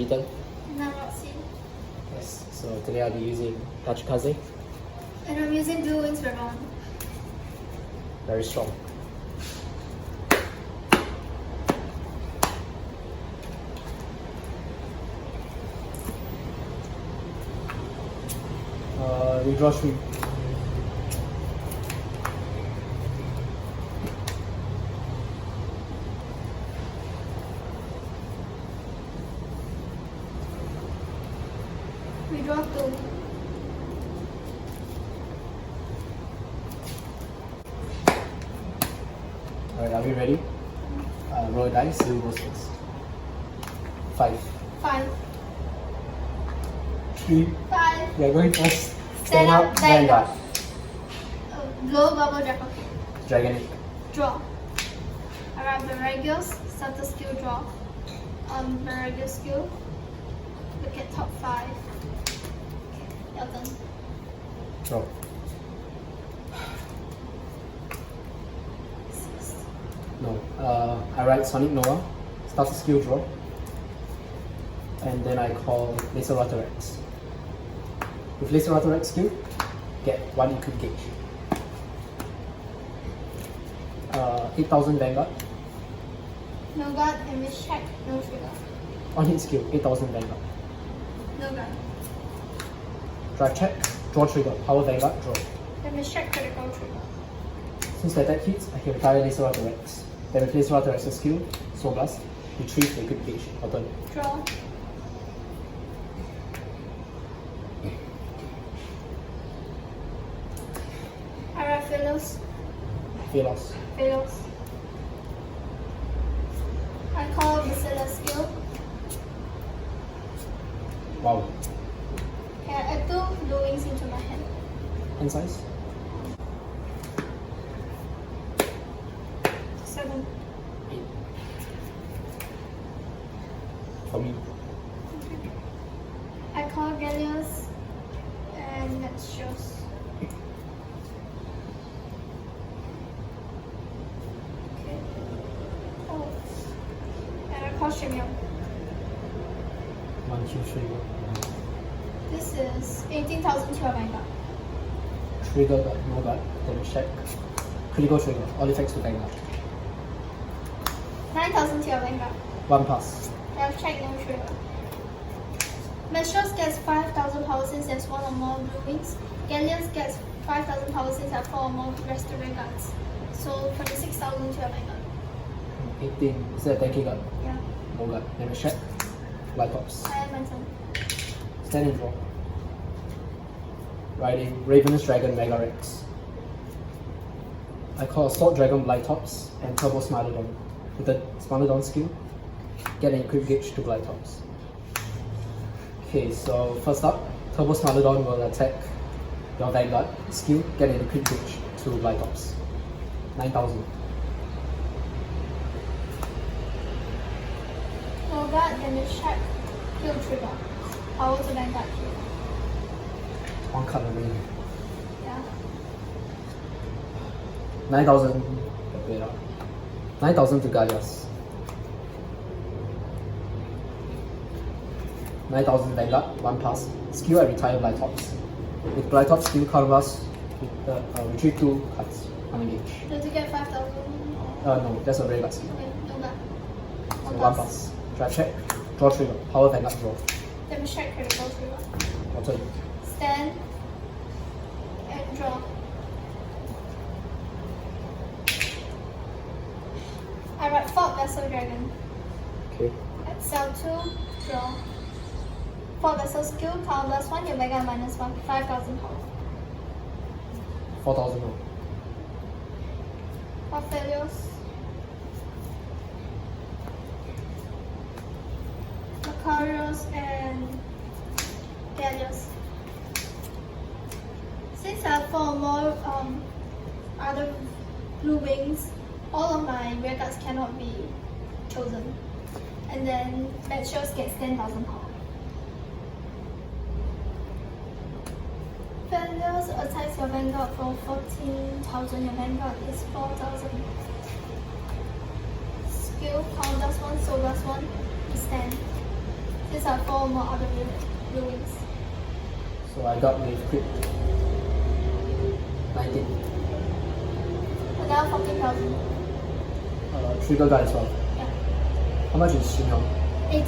V-BT10. And I'm Roxy. Yes, so today I'll be using Tachikaze. And I'm using Blue Wings Revonn. Very strong. We draw 3. We draw 2. Alright, are we ready? Roll a dice, you go first. 5. 5. 3. 5. We are going first. Stand up, Vanguard. Blow bubble dragon. Dragon Aeon. Draw. Alright, Varagos. Start the skill draw. Varagos skill. Look at top 5. Okay, your turn. Draw. No. I write Sonic Noah. Start the skill draw. And then I call Laser Rex. With Laser Rex skill, get 1 equip gauge. 8,000 Vanguard. No guard, and miss check, no trigger. On hit skill, 8,000 Vanguard. No guard. Drive check, draw trigger, power Vanguard, draw. And miss check, critical trigger. Since the attack hits, I can retire Laser Rex. Then with Laser Rex's skill, Soul Blast, retrieve the equip gauge. Your turn. Draw. Alright, Philos. Philos. Philos. I call Bacillus skill. Wow. Okay, I add 2 Blue Wings into my hand. Hand size? 7. 8. For me. Okay. I call Gallius and let's shows. Okay. Oh. And I call Shimyon. 1, 2, 3. This is 18,000 to your Vanguard. Trigger guard, no guard, damage check. Critical trigger, all effects to Vanguard. 9,000 to your Vanguard. 1 pass. I've checked no trigger. Measures gets 5,000 power since there's 1 or more Blue Wings. Gallius gets 5,000 power since there are 4 or more Restoring Guards. So 26,000 to your Vanguard. 18. Is that a tanky guard? Yeah. No guard. Damage check. Light tops. I am my turn. Stand and draw. Riding Ravenous Dragon Gigarex. I call Assault Dragon Blight Tops and Turbo Smilodon. With the Smilodon skill, get an equip gauge to Blight Tops. Okay, so first up, Turbo Smilodon will attack your Vanguard skill, get an equip gauge to Blight Tops. 9,000. No guard, damage check, kill trigger. Power to Vanguard kill. 1 card away. Yeah. 9,000. Wait up. 9,000 to Gaia's. 9,000 Vanguard, 1 pass. Skill I retire Blight Tops. With Blight Tops skill, counterblast, retrieve 2 cards. Unengage. Does it get 5,000? No, that's a very bad skill. Okay, no guard. So 1 pass. Drive check, draw trigger, power Vanguard, draw. Damage check, critical trigger. Your turn. Stand and draw. I write Fort Vessel Dragon. Okay. Accel 2, draw. Fort Vessel skill, counterblast 1, your Vanguard minus 1, 5,000 power. 4,000 now. Fort Failures. Macarios and Gallius. Since I have 4 or more other Blue Wings, all of my rear guards cannot be chosen. And then Meteors gets 10,000 power. Failures attacks your Vanguard for 14,000. Your Vanguard is 4,000. Skill, count plus 1, so plus 1 is 10. These are 4 more other blue wings. So I got with crit 19. Another 14,000. Trigger guy as well. Yeah. How much is Shin Yong? 18.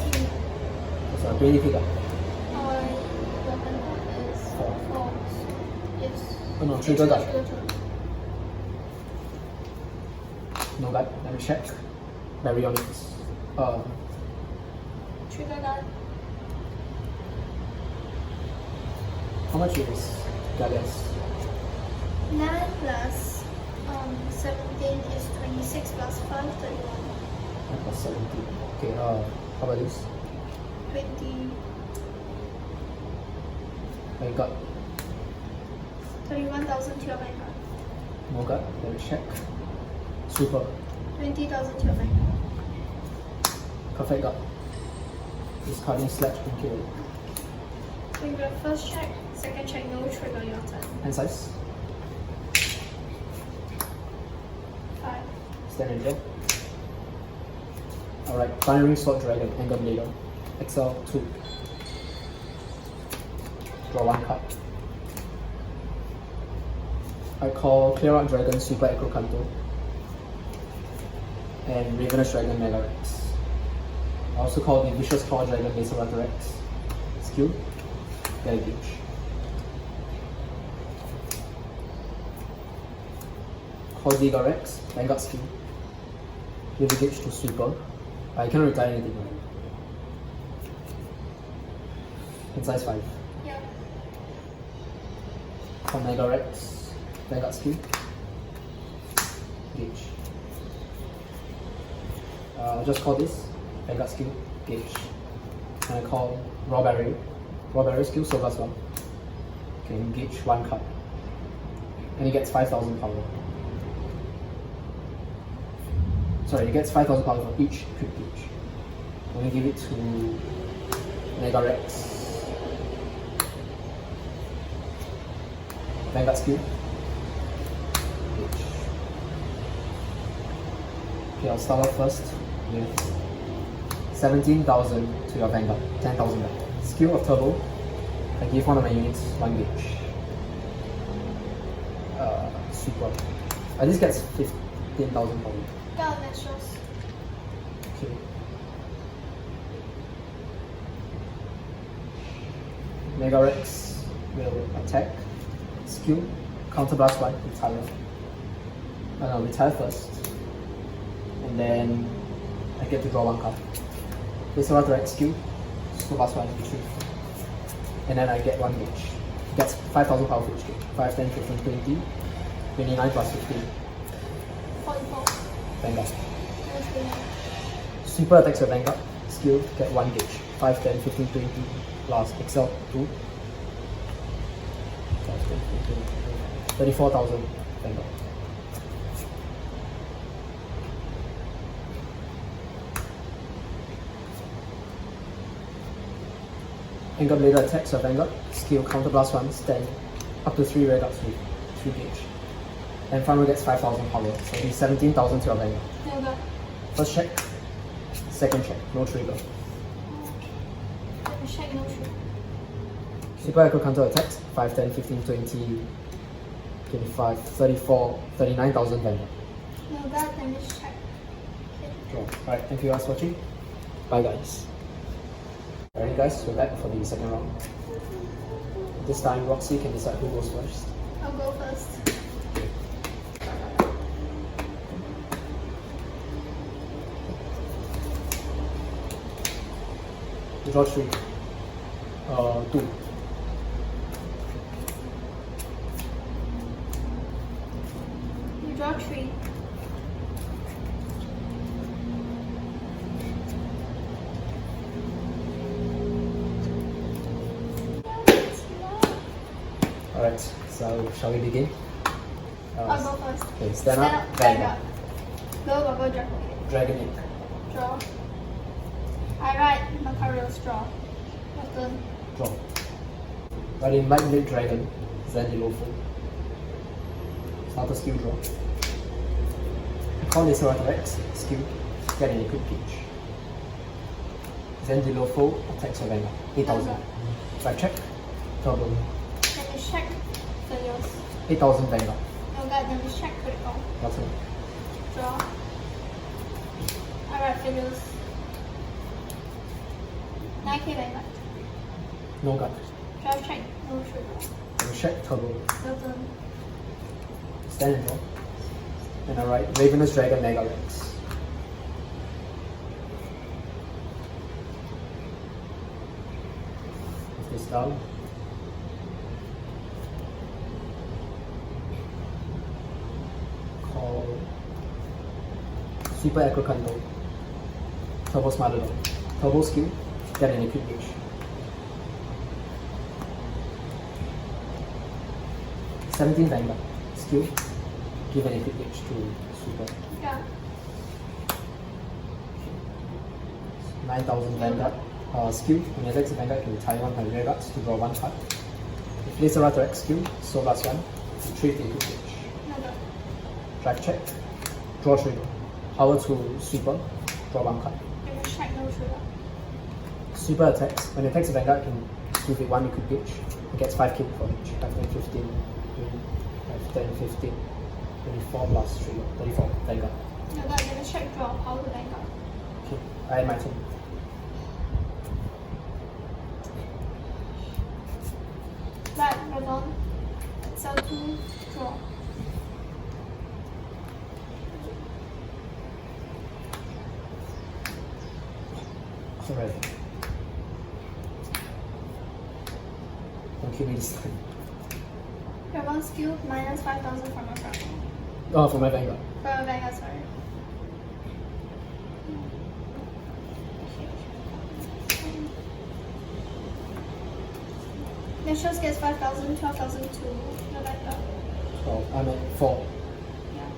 So 20 figure. The Vanguard is 4. Yes. Oh no, trigger guy. Trigger. No guy. Let me check. Baryonyx. Trigger guard. How much is Gigarex? 9 plus 17 is 26 plus 5, 31. 9 plus 17. Okay, how about this? 20. I got 31,000 to your Vanguard. no guy. Let me check. Super. 20,000 to your Vanguard. Perfect guard. Discarding Sledge and kill. With your first check, second check, no trigger your turn. Hand size. 5. Stand and draw. Alright, Binary Sword Dragon, Angerblader. Accel 2. Draw 1 card. I call Clear Out Dragon Super Echo Kanto. And Ravenous Dragon Gigarex. I also call the Vicious Claw Dragon Rex. Skill. Gaia Gauge. Call Gigarex, Vanguard skill. Give a gauge to sweeper. I cannot retire anything. Right? In size 5. Yeah. Call Gigarex, Vanguard skill. Gauge. Just call this Vanguard skill, Gauge. And I call Raw Barrier skill, so plus 1. Okay, engage 1 card. And he gets 5,000 power. Sorry, he gets 5,000 power for each crit gauge. I'm gonna give it to Gigarex. Vanguard skill. Gauge. Okay, I'll start off first with 17,000 to your Vanguard, 10,000 back. Skill of Turbo, I give one of my units 1 gauge. Super. This gets 15,000 power. Got Mestrals. Okay. Gigarex will attack. Skill, counterblast 1, retire. No, retire first. And then I get to draw 1 card. This is direct skill, super plus 1, retrieve. And then I get 1 gauge. Gets 5,000 power for each gauge. 5, 10, 15, 20, 29 plus 15. 44. Vanguard. That's good. Super attacks your Vanguard. Skill, get 1 gauge. 5, 10, 15, 20 plus Accel 2. 34,000 Vanguard. Angerblader attacks your Vanguard. Skill, counterblast 1, stand up to 3 red guards with 3 gauge. And final gets 5,000 power, so it'll be 17,000 to your Vanguard. No good. First check, second check, no trigger. Let me check no trigger. Super Echo counter attacks 5, 10, 15, 20, 25, 34, 39,000 Vanguard. No good, let me check. Okay. Draw. Alright, thank you guys for watching. Bye guys. Alright guys, we're back for the second round. This time Roxy can decide who goes first. I'll go first. Draw 3. 2. You draw 3. Alright, so shall we begin? I'll go first. Okay, stand up, Vanguard. Go, Dragon. Dragon Ink. Draw. I write Macarios draw. Your turn. Draw. Writing Lightning Dragon, Zendilofo. Start a skill draw. Call this Rex, skill, get an equip gauge. Then below full, attacks your Vanguard. 8,000. Right check. Turbo. Then we check failures. 8,000 Vanguard. No god, then we check critical. Your turn. Draw. Alright, failures. 9k Vanguard. No guard. Draw check, no trigger. Then check. Turbo. Your turn. Stand and draw. And alright, Ravenous Dragon Gigarex. With this down. Call Super Aqua Condo. Turbo Smilodon. Turbo skill. Get an equip gauge. 17 Vanguard. Skill. Give an equip gauge to Super. Yeah. 9,000 Vanguard. Skill. When you attack the Vanguard, you retire one of my rear guards to draw one card. If place a right direct skill, so plus one. Retrieve the equip gauge. No god. Drive check. Draw trigger. Power to Super. Draw one card. Then we check, no trigger. Super attacks. When it attacks the Vanguard, you can give it one equip gauge. It gets 5k for each. 5, 10, 15, 5, 10, 15, 24 plus trigger. 34. Vanguard. No god, then we check draw. Power to Vanguard. Okay. I end my turn. Right, Revonn. Accel 2, draw. Alright. Don't kill me this time. Revonn skill minus 5,000 from a front. Oh, for my Vanguard. For a Vanguard, sorry. Measures gets 5,000, 12,000 to no Vanguard. 12. I'm at 4. Yeah.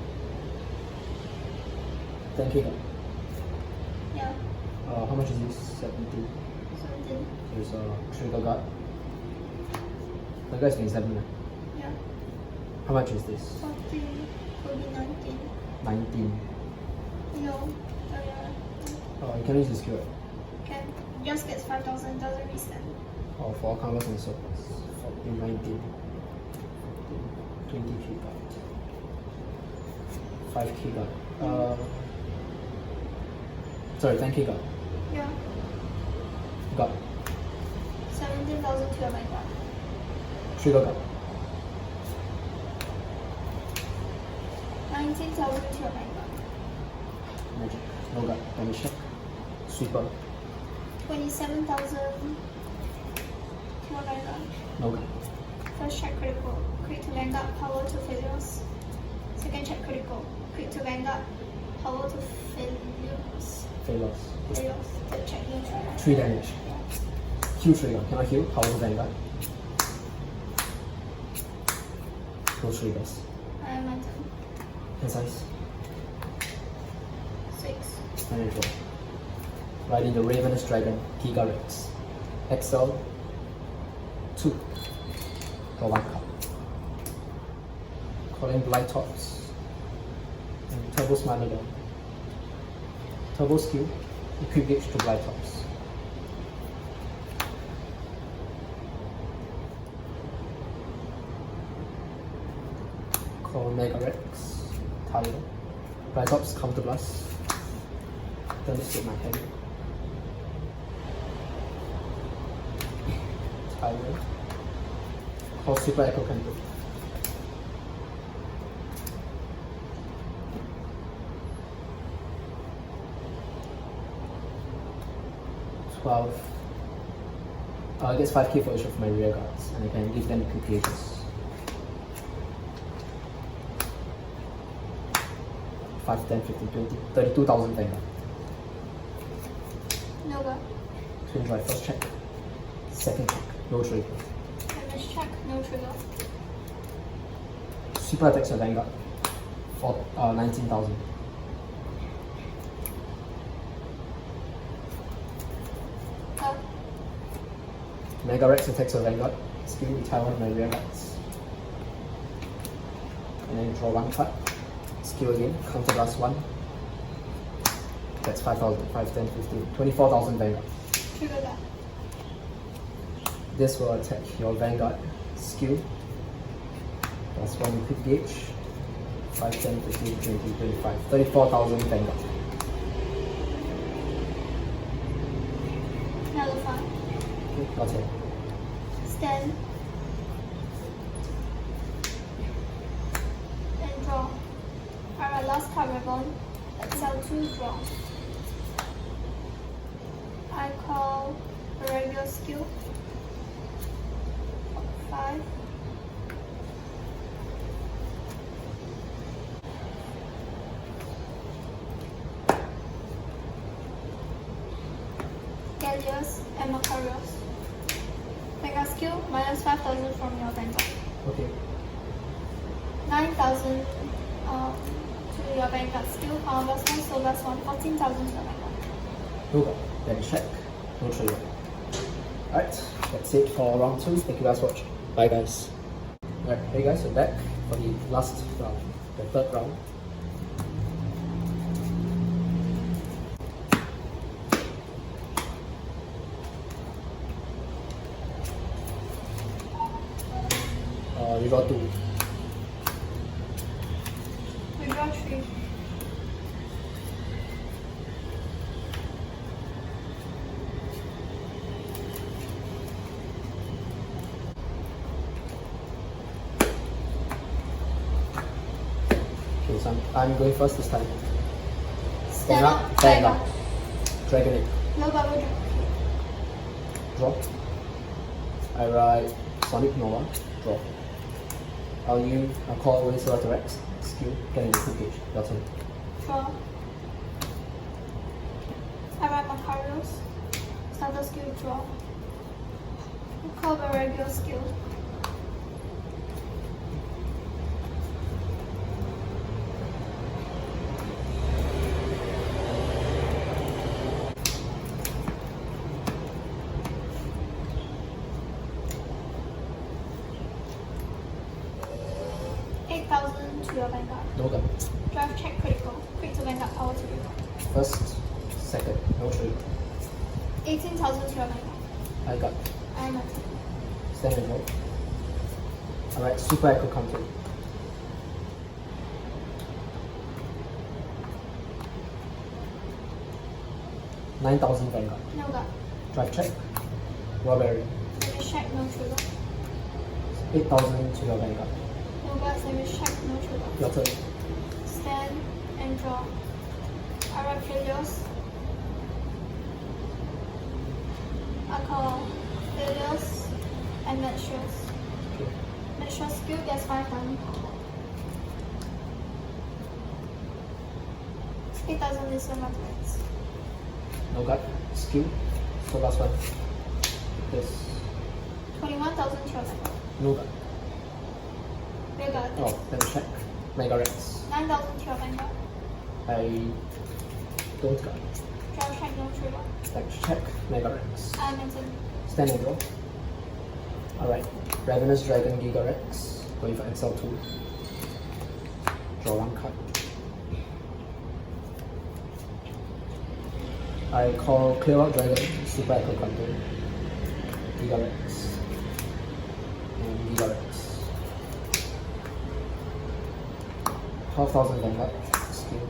10k. Yeah. How much is this? 17. 17. There's a trigger guard. The guy's 27. Right? Yeah. How much is this? 40. Will be 19. 19. No. Oh yeah. You can use this skill. Can. Just gets 5,000, doesn't reset. Oh, 4 colors and surplus. 14, 19. 20k guard. 5k guard. Sorry, 10k guard. Yeah. Guard. 17,000 to a Vanguard. Trigger guard. 19,000 to a Vanguard. Magic. No guard. Damage check. Sweeper. 27,000 to a Vanguard. No guard. First check critical. Crit to Vanguard, power to failures. Second check critical. Crit to Vanguard, power to failures. Failures. Failures. Third check no trigger. 3 damage. Yeah. Heal trigger. Cannot heal. Power to Vanguard. No triggers. I am my turn. Hand size. 6. Stand and draw. Riding the Ravenous Dragon Gigarex. Accel 2. Draw one card. Calling Blight Tops. And Turbo Smilodon. Turbo skill. Equip gauge to Blight Tops. Call Gigarex. Tyler. Blight Tops counter blast. Then just hit my head. Tyler. Call Super Echo Canto. I guess 5k for each of my rear guards, and I can give them equip gauges. 5, 10, 15, 20, 32,000 Vanguard. No go. Twin drive, first check. Second check, no trigger. Damage check, no trigger. Super attacks your Vanguard for 19,000. Go. Gigarex attacks your Vanguard. Skill, retire one of my rear guards. And then draw one card. Skill again, counter blast 1. That's 5,000, 5, 10, 15, 24,000 Vanguard. Trigger that. This will attack your Vanguard skill. Plus 1 quick gauge. 5, 10, 15, 20, 25, 34,000 Vanguard. Nullify. Okay, got it. Stand. And draw. Alright, last card Revonn. Accel 2, draw. I call a regular skill. 5. Galias and Macarios. Vanguard skill minus 5,000 from your Vanguard. Okay. 9,000 to your Vanguard skill. Plus 1, so plus 1, 14,000 to your Vanguard. No go. Then check. No trigger. Alright, that's it for round 2. Thank you guys for watching. Bye guys. Alright, hey guys, we're back for the last round, the third round. We got 2. We draw 3. Okay, so I'm going first this time. Stand up, Stand up. Dragon Aeon. No bubble draw. Draw. I write Sonic Nova. Draw. I'll call away Gigarex. Skill. Get a quick gauge. Your turn. Draw. I write Macarios. Starter skill, draw. Call a regular skill. To your Vanguard. No gun. Drive check critical. Quick to Vanguard, power to you. First, second, no trigger. 18,000 to your Vanguard. I got. I am at Stand and draw. Alright, super echo counter. $9,000 Vanguard. no gun. Drive check. Strawberry. Semi check, no trigger. 8,000 to your Vanguard. No gun, semi check, no trigger. Your turn. Stand and draw. I write Helios. I call Helios and Metrios. Okay. Metrios skill gets 5,000. 8,000 is your mathematics. No gut. Skill. So last one. This. 21,000 to your Vanguard. No gut. Rear guard. Oh, then check. Gigarex. 9,000 to your Vanguard. I don't gut. Draw check, no trigger. Let's check. Gigarex. I am at Stand and draw. Alright. Ravenous Dragon Gigarex. Going for Accel 2. Draw 1 card. I call Clear Out Dragon, Super Echo Control, Gigarex, and Gigarex. 12,000 Vanguard, skill.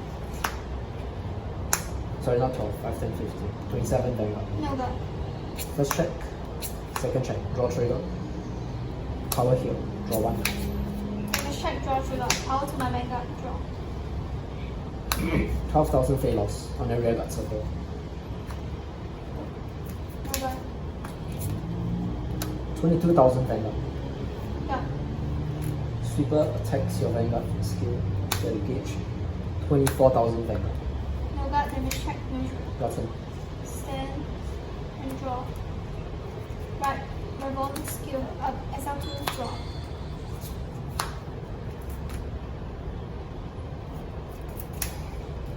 Sorry, not 12, 5, 10, 15, 27 Vanguard. no gun. First check, second check, draw trigger, power heal, draw 1. First check, draw trigger. Power to my Vanguard, draw. 12,000 Fey loss on a rear guard circle. No gun. 22,000 Vanguard. Yeah. Sweeper attacks your Vanguard skill, get a gauge. 24,000 Vanguard. No gun, damage check, no trigger. Got him. Stand and draw. Right, Revonn skill up, SL2 draw.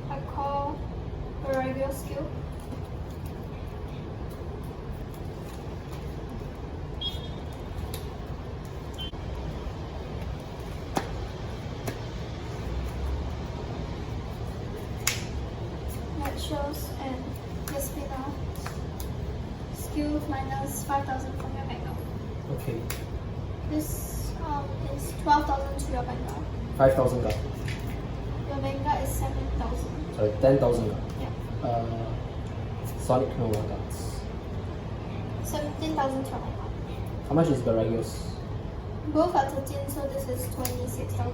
I call a regular skill. That shows and the spinner. skill minus 5,000 from your Vanguard. Okay. This is 12,000 to your Vanguard. 5,000 guard. Your Vanguard is 7,000. Sorry, 10,000 guard. Yeah. Sonic Nova guards. 17,000 to your Vanguard. How much is Baragos? Both are 13, so this is 26,000.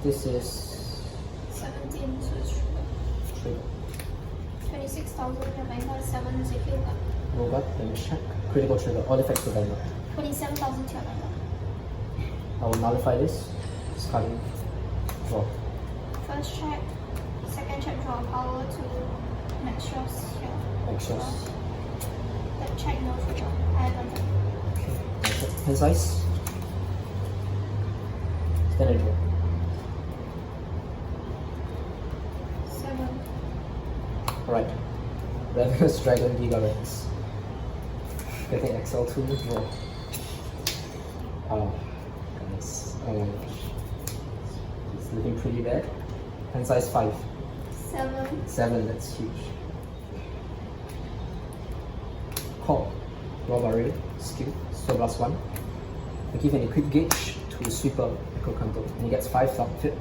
This is 17, so it's trigger. 26,000, your Vanguard 7 is a heal guard. Robot, let me check. Critical trigger, all effects to Vanguard. 27,000 to your Vanguard. I will nullify this. Discarding. Draw. First check, second check, draw power to max shots here. Exhaust. That check, no trigger. I haven't done. Okay. Hand size. Standard draw. 7. Alright. Ravenous Dragon Gigarex. Getting Accel 2 draw. Oh, goodness. Oh my gosh. It's looking pretty bad. Hand size 5. 7. 7, that's huge. Call. Raw barrier. Skill. So plus 1. I give an equip gauge to Sweeper Echo Kanto. And he gets 5,000.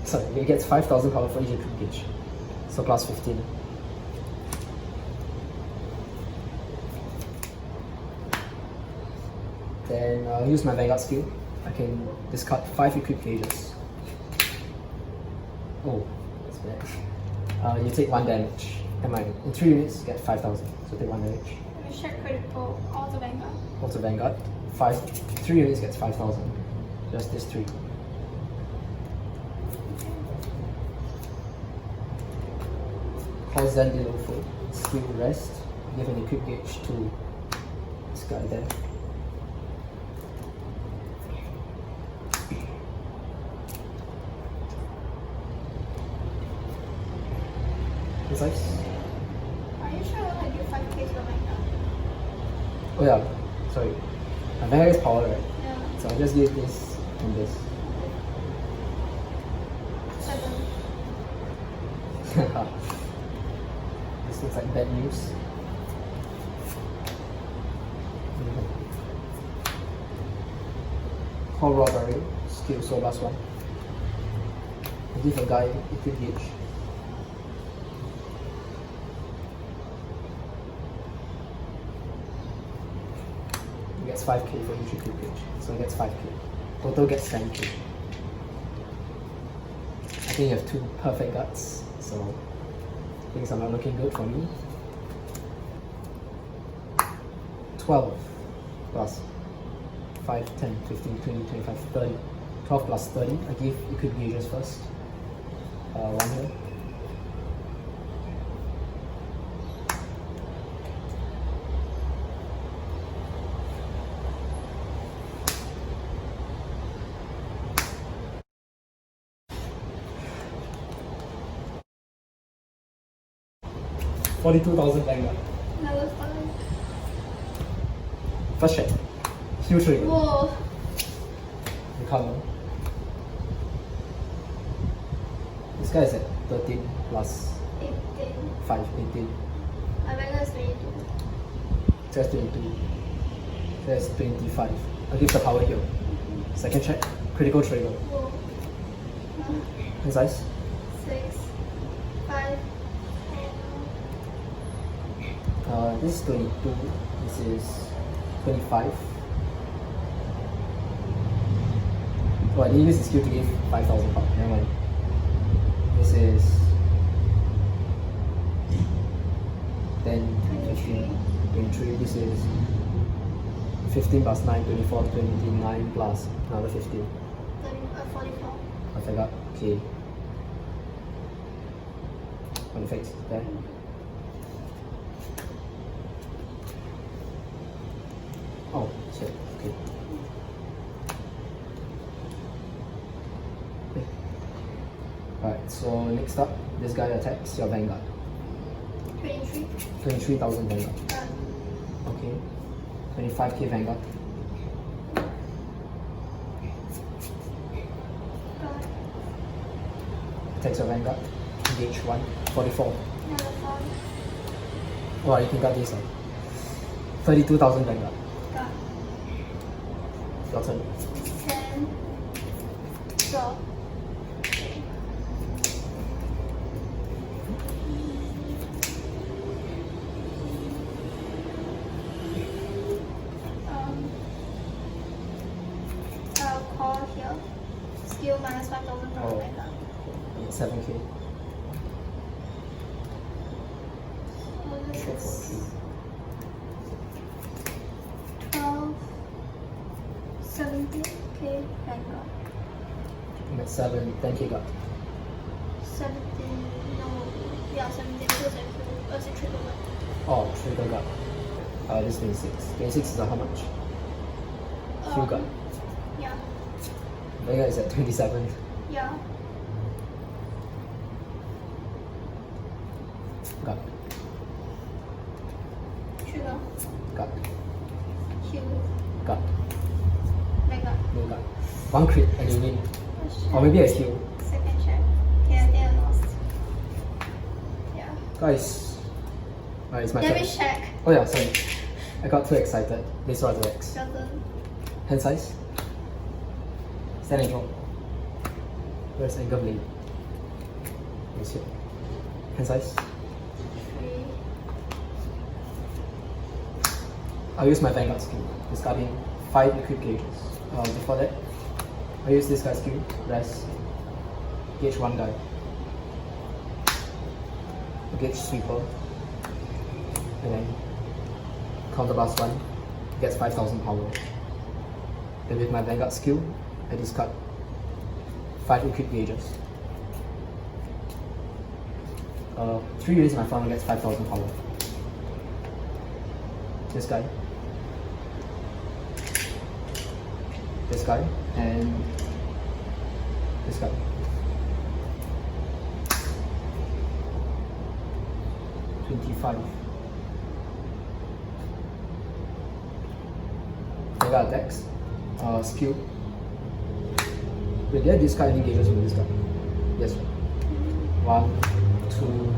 Sorry, he gets 5,000 power for each equip gauge. So plus 15. Then I'll use my Vanguard skill. I can discard 5 equip gauges. Oh, that's bad. You take 1 damage. And in 3 units, get 5,000. So take 1 damage. Let me check critical, all the Vanguard. Also Vanguard. 3 units gets 5,000. Just this 3. Call Zen below full. Skill rest. Give an equip gauge to this guy there. Precise. Are you sure I give 5k to your Vanguard? Oh yeah, sorry. My Vanguard is power, right? Yeah. So I'll just give this and this. 7. This looks like bad news. Call robbery, skill so plus 1. I give a guy equip gauge. He gets 5k for each equip gauge, so he gets 5k. Total gets 10k. I think you have 2 perfect guts, so things are not looking good for me. 12 plus 5, 10, 15, 20, 25, 30. 12 plus 30. I give equip gauges first. 1 here. $42,000 Vanguard. Another 5. First check. Huge trigger. Whoa. Recover. This guy is at 13 plus 18. 5, 18. My Vanguard is 22. So that's 22. So that's 25. I'll give the power here. Second check. Critical trigger. Whoa. Hand size. 6. 5. This is 22. This is 25. Oh, I didn't use the skill to give 5,000 power. Never mind. This is 10, 15, 23. This is 15 plus 9, 24, 29 plus another 15. 44. I forgot. Okay. One effect there. Oh, shit. Okay. Alright, so next up, this guy attacks your Vanguard. 23. 23,000 Vanguard. Done. Okay. 25k Vanguard. Done. Attacks your Vanguard. Engage 1. 44. Another 5. Alright, you can cut this one. 32,000 Vanguard. Got. Your turn. 10. Draw. Okay. I'll call here. Skill minus 5,000 from Oh. Vanguard. 7k. So this Sure, is 12, 17k Vanguard. I'm at 7, 10k got. 17, no, yeah, 17 because I trigger one. Oh, trigger got. This is 26. 26 is how much? Few got. Yeah, Vanguard is at 27. yeah. Got. Trigger, Got. Q, Got. Vanguard. No got. One crit and you win. Or maybe a heal. Second check. Okay, I think I lost. Yeah. Guys. Alright, it's my turn. Damage check. Oh yeah, sorry. I got too excited. This was X. Your turn. Hand size. Stand and draw. Where's Angerblader? It's here. Hand size. 3. I'll use my Vanguard skill, discarding 5 equipped gauges. Before that, I'll use this guy's skill, rest, gauge 1 guy, gauge sweeper, and then counterblast 1, gets 5,000 power. Then with my Vanguard skill, I discard 5 equipped gauges. 3 units in my front gets 5,000 power. This guy, and this guy. $25. I got attacks. Skill. Wait, did I discard any gauges from this guy? Yes. 1, 2,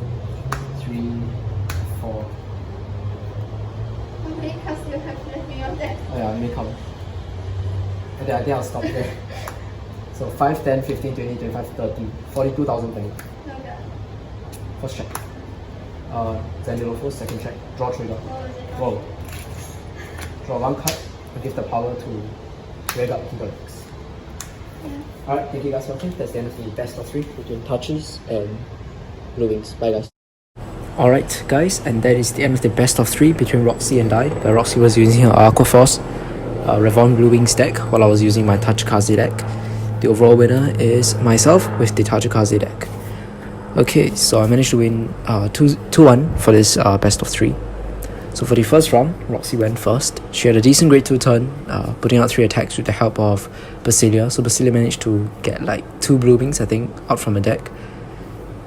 3, 4. How many cards do you have left in your deck? Oh yeah, may come. Okay, I think I'll stop there. So 5, 10, 15, 20, 25, 30, 42,000 penny. No god. First check. Zendilopho, second check. Draw trigger. What was it? Roll. Draw 1 card and give the power to Gigarex. Yeah. Alright, thank you guys for watching. That's the end of the best of 3 between Touches and Blue Wings. Bye guys. Alright guys, and that is the end of the best of 3 between Roxy and I, where Roxy was using her Aqua Revonn-Blue Wings deck while I was using my Tachikaze deck. The overall winner is myself with the Tachikaze deck. Okay, so I managed to win 2-1 for this best of 3. So for the first round, Roxy went first. She had a decent grade 2 turn, putting out 3 attacks with the help of Basilia. So Basilia managed to get like 2 blue wings, I think, out from a deck.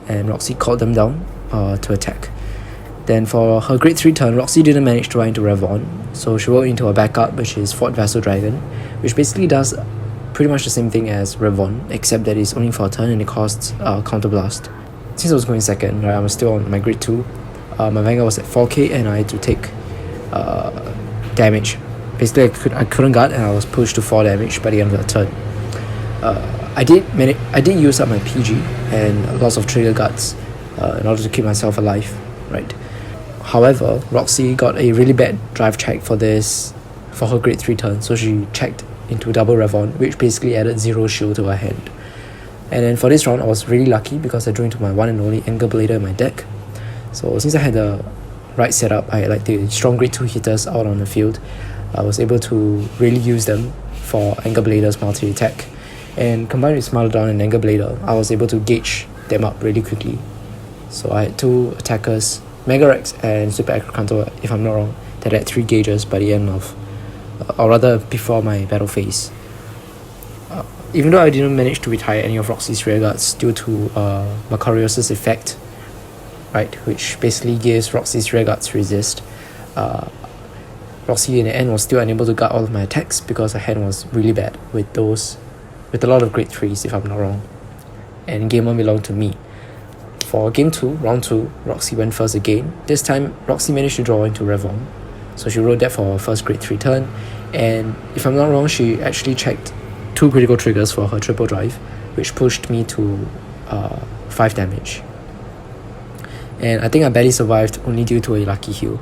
And Roxy called them down to attack. Then for her grade 3 turn, Roxy didn't manage to run into Revonn. So she rolled into a backup, which is Vanguard Dragon, which basically does pretty much the same thing as Revonn, except that it's only for a turn and it costs Counterblast. Since I was going second, right, I was still on my grade 2. My Vanguard was at 4k and I had to take damage. Basically, I couldn't guard and I was pushed to 4 damage by the end of the turn. I did use up my PG and lots of trigger guards in order to keep myself alive, right? However, Roxy got a really bad drive check for her grade 3 turn, so she checked into double Revonn, which basically added 0 shield to her hand. And then for this round, I was really lucky because I drew into my one and only Angerblader in my deck. So since I had the right setup, I had like the strong grade 2 hitters out on the field, I was able to really use them for Angerblader's multi-attack. And combined with Smilodon and Angerblader, I was able to gauge them up really quickly. So I had 2 attackers, Gigarex and Super Acrocanto, if I'm not wrong, that had 3 gauges by the end of, or rather before my battle phase. Even though I didn't manage to retire any of Roxy's rear guards due to Macarius' effect, right, which basically gives Roxy's rear guards resist, Roxy in the end was still unable to guard all of my attacks because her hand was really bad with a lot of grade 3s if I'm not wrong, and game 1 belonged to me. for game 2, round 2, Roxy went first again. This time, Roxy managed to draw into Revonn. So she wrote that for her first grade 3 turn. And if I'm not wrong, she actually checked 2 critical triggers for her triple drive, which pushed me to 5 damage. And I think I barely survived only due to a lucky heal.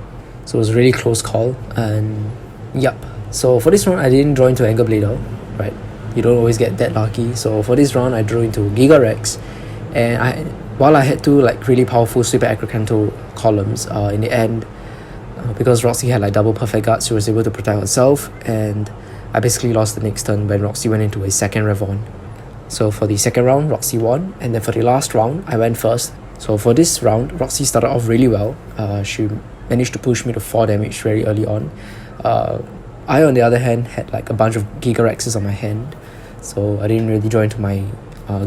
So it was a really close call. And yup. So for this round, I didn't draw into Angerblader, right? You don't always get that lucky. So for this round, I drew into Gigarex. And while I had 2 like really powerful Super Acrocanto columns, in the end, because Roxy had like double perfect guards, she was able to protect herself, and I basically lost the next turn when Roxy went into a second Revonn. So for the second round, Roxy won, and then for the last round, I went first. So for this round, Roxy started off really well. She managed to push me to 4 damage very early on. I, on the other hand, had like a bunch of Gigarexes on my hand, so I didn't really draw into my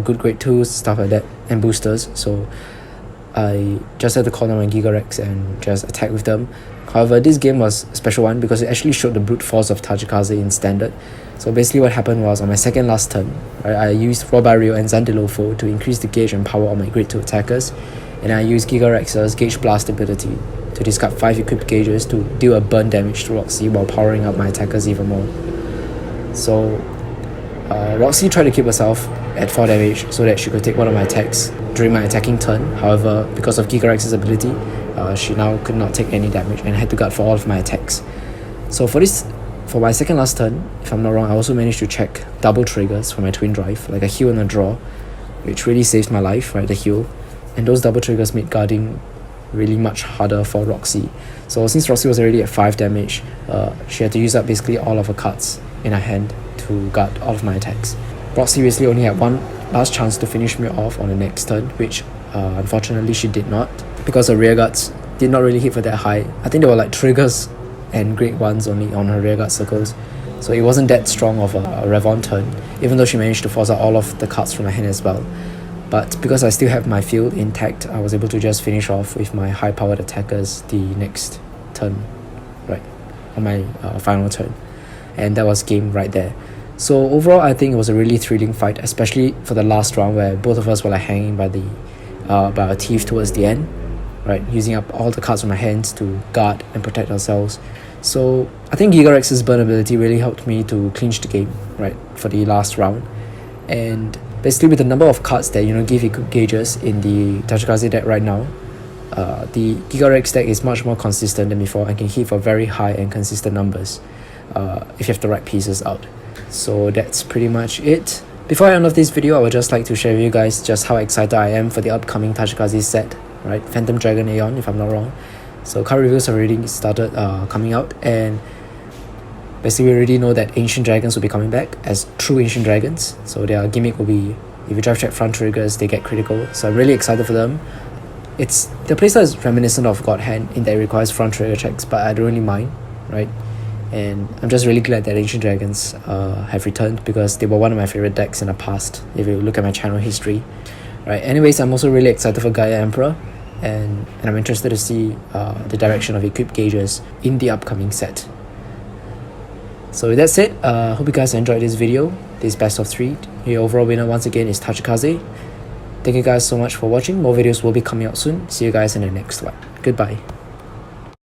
good grade 2s, stuff like that, and boosters. So I just had to call down my Gigarex and just attack with them. However, this game was a special one because it actually showed the brute force of Tachikaze in standard. So basically what happened was on my second last turn, right, I used Robario and Zandilofo to increase the gauge and power on my grade 2 attackers, and I used Gigarex's Gauge Blast ability to discard 5 equipped gauges to deal a burn damage to Roxy while powering up my attackers even more. So Roxy tried to keep herself at 4 damage so that she could take one of my attacks during my attacking turn. However, because of Gigarex's ability, she now could not take any damage and had to guard for all of my attacks. So for my second last turn, if I'm not wrong, I also managed to check double triggers for my twin drive, like a heal and a draw, which really saved my life, right, the heal. And those double triggers made guarding really much harder for Roxy. So since Roxy was already at 5 damage, she had to use up basically all of her cards in her hand to guard all of my attacks. Roxy basically only had one last chance to finish me off on the next turn, which unfortunately she did not, because her rear guards did not really hit for that high. I think there were like triggers and grade 1s only on her rear guard circles, so it wasn't that strong of a Revonn turn, even though she managed to force out all of the cards from my hand as well. But because I still have my field intact, I was able to just finish off with my high powered attackers the next turn, right, on my final turn. And that was game right there. So overall, I think it was a really thrilling fight, especially for the last round where both of us were like hanging by our teeth towards the end, right, using up all the cards from my hands to guard and protect ourselves. So I think Gigarex's burn ability really helped me to clinch the game, right, for the last round. And basically with the number of cards that give equipped gauges in the Tachikaze deck right now, the Gigarex deck is much more consistent than before and can hit for very high and consistent numbers if you have the right pieces out. So that's pretty much it. Before I end off this video, I would just like to share with you guys just how excited I am for the upcoming Tachikaze set, right? Phantom Dragon Aeon, if I'm not wrong. So card reviews have already started coming out, and basically we already know that Ancient Dragons will be coming back as true Ancient Dragons. So their gimmick will be, if you drive check front triggers, they get critical. So I'm really excited for them. The playstyle is reminiscent of God Hand in that it requires front trigger checks, but I don't really mind, right? And I'm just really glad that Ancient Dragons have returned, because they were one of my favorite decks in the past, if you look at my channel history. Right. Anyways, I'm also really excited for Gaia Emperor, and I'm interested to see the direction of equipped gauges in the upcoming set. So with that said, hope you guys enjoyed this video. This best of 3. The overall winner once again is Tachikaze. Thank you guys so much for watching. More videos will be coming out soon. See you guys in the next one. Goodbye.